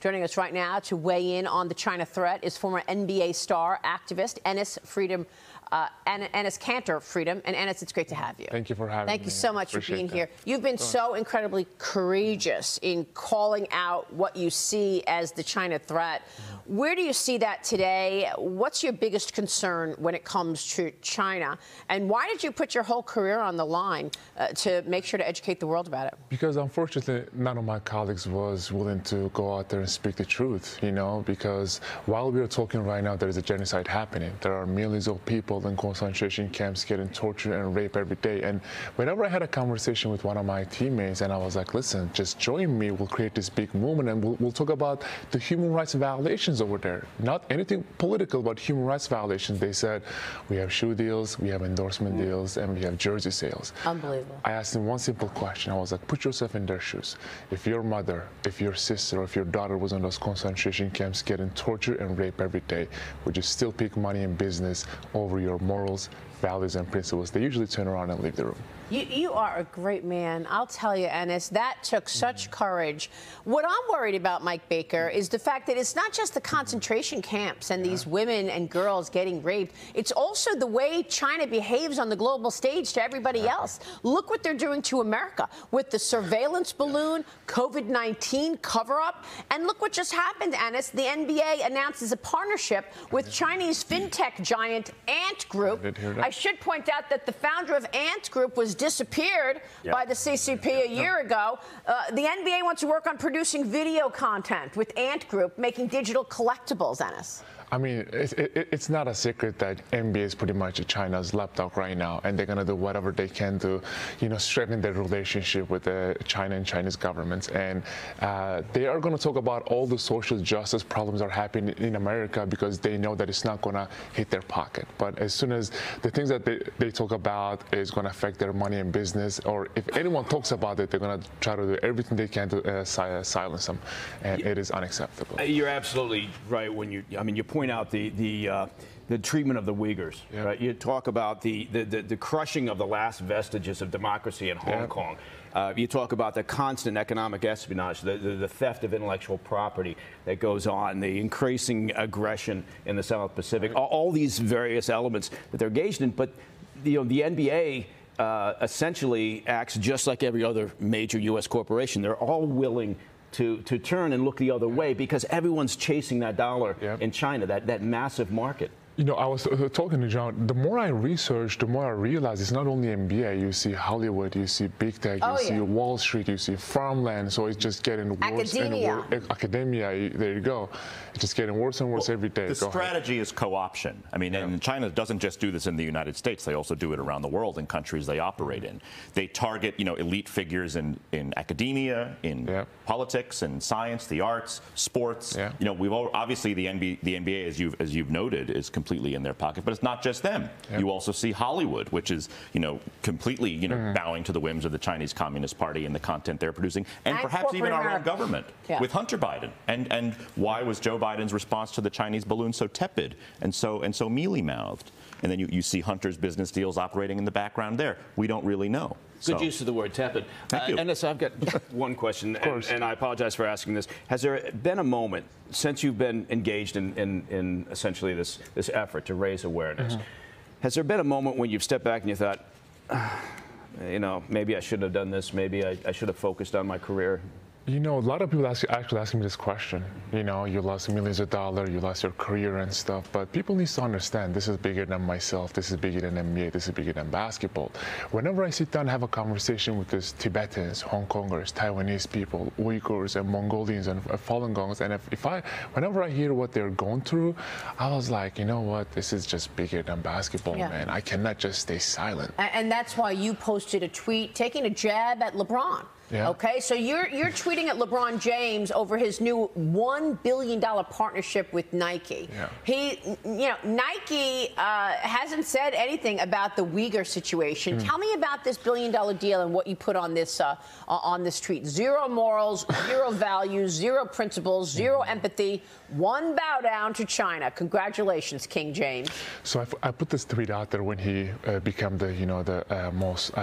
Joining us right now to weigh in on the China threat is former NBA star activist Ennis Freedom. Ennis Freedom. And Ennis, it's great to have you. Thank you for having me. Thank you so much for being here. You've been Sure. so incredibly courageous in calling out what you see as the China threat. Where do you see that today? What's your biggest concern when it comes to China? And why did you put your whole career on the line to make sure to educate the world about it? Because unfortunately, none of my colleagues was willing to go out there and speak the truth, you know, because while we are talking right now, there is a genocide happening. There are millions of people in concentration camps getting tortured and raped every day. And whenever I had a conversation with one of my teammates and I was like, listen, just join me, we'll create this big movement and we'll talk about the human rights violations over there. Not anything political, but human rights violations. They said, we have shoe deals, we have endorsement deals, and we have jersey sales. Unbelievable. I asked him one simple question. I was like, put yourself in their shoes. If your mother, if your sister, or if your daughter was in those concentration camps getting tortured and raped every day, would you still pick money and business over your morals, values, and principles? They usually turn around and leave the room. You are a great man. I'll tell you, Ennis, that took such courage. What I'm worried about, Mike Baker, is the fact that it's not just the concentration camps and these women and girls getting raped. It's also the way China behaves on the global stage to everybody else. Look what they're doing to America with the surveillance balloon, COVID-19 cover-up. And look what just happened, Ennis. The NBA announces a partnership with Chinese fintech giant Ant Group. I should point out that the founder of Ant Group was disappeared by the CCP a year ago. The NBA wants to work on producing video content with Ant Group, making digital collectibles, Ennis. I mean, it's not a secret that NBA is pretty much China's lapdog right now, and they're going to do whatever they can to, you know, strengthen their relationship with China and Chinese governments. And they are going to talk about all the social justice problems that are happening in America because they know that it's not going to hit their pocket. But as soon as the things that they talk about is going to affect their money and business, or if anyone talks about it, they're going to try to do everything they can to silence them. And it is unacceptable. You're absolutely right when you point out the treatment of the Uyghurs. Yeah. Right? You talk about the crushing of the last vestiges of democracy in Hong Kong. You talk about the constant economic espionage, the theft of intellectual property that goes on, the increasing aggression in the South Pacific, all these various elements that they're engaged in. But the NBA essentially acts just like every other major U.S. corporation. They're all willing to turn and look the other way because everyone's chasing that dollar in China, that massive market. You know, I was talking to John. The more I research, the more I realize it's not only NBA. You see Hollywood, you see big tech, you see Wall Street, you see farmland. So it's just getting worse and worse. Academia, there you go. It's just getting worse and worse every day. The strategy is co-option. I mean, and China doesn't just do this in the United States. They also do it around the world in countries they operate in. They target, you know, elite figures in academia, in politics, and science, the arts, sports. You know, we've obviously the NBA, as you've noted, is completely in their pocket, but it's not just them. You also see Hollywood, which is, you know, completely, you know, bowing to the whims of the Chinese Communist Party and the content they're producing, and perhaps even our own government with Hunter Biden. And why was Joe Biden's response to the Chinese balloon so tepid and so mealy-mouthed? And then you see Hunter's business deals operating in the background there. We don't really know. Good use of the word tepid. Thank you. Ennis, I've got one question, and I apologize for asking this. Has there been a moment since you've been engaged in essentially this effort to raise awareness, has there been a moment when you've stepped back and you thought, you know, maybe I shouldn't have done this, maybe I should have focused on my career? You know, a lot of people actually ask me this question. You know, you lost millions of dollars, you lost your career and stuff, but people need to understand this is bigger than myself, this is bigger than NBA, this is bigger than basketball. Whenever I sit down and have a conversation with these Tibetans, Hong Kongers, Taiwanese people, Uyghurs, and Mongolians, and Falun Gongs, and whenever I hear what they're going through, I was like, you know what, this is just bigger than basketball, man. I cannot just stay silent. And that's why you posted a tweet taking a jab at LeBron. Okay, so you're tweeting at LeBron James over his new $1 billion partnership with Nike. Nike hasn't said anything about the Uyghur situation. Tell me about this $1 billion deal and what you put on this tweet. Zero morals, zero values, zero principles, zero empathy, one bow down to China. Congratulations, King James. So I put this tweet out there when he became the most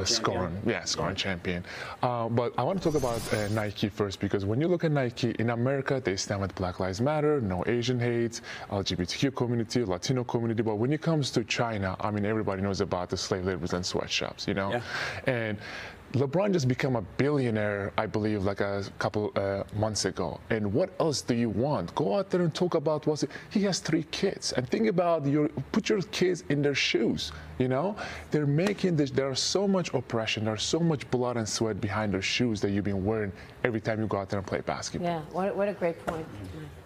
scoring champion. But I want to talk about Nike first, because when you look at Nike, in America, they stand with Black Lives Matter, no Asian hate, LGBTQ community, Latino community. But when it comes to China, I mean, everybody knows about the slave labors and sweatshops, you know? Yeah. And LeBron just became a billionaire, I believe, like a couple months ago. And what else do you want? Go out there and talk about what's it. He has 3 kids. And think about put your kids in their shoes, you know? They're making this, there's so much oppression, there's so much blood and sweat behind their shoes that you've been wearing every time you go out there and play basketball. Yeah, what a great point.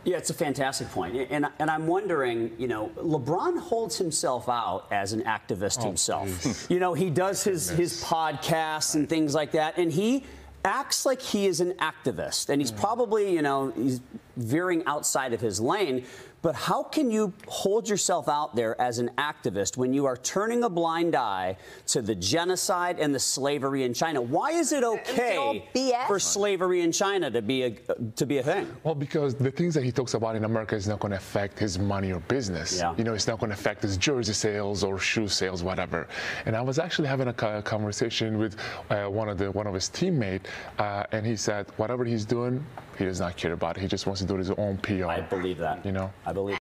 Yeah, it's a fantastic point. And I'm wondering, you know, LeBron holds himself out as an activist himself. Please. You know, he does his podcasts and things like that, and he acts like he is an activist. And he's probably, you know, he's veering outside of his lane. But how can you hold yourself out there as an activist when you are turning a blind eye to the genocide and the slavery in China? Why is it okay for slavery in China to be a thing? Well, because the things that he talks about in America is not going to affect his money or business. Yeah. You know, it's not going to affect his jersey sales or shoe sales, whatever. And I was actually having a conversation with one of his teammates, and he said whatever he's doing, he does not care about it. He just wants to do his own PR. I believe that. You know. I believe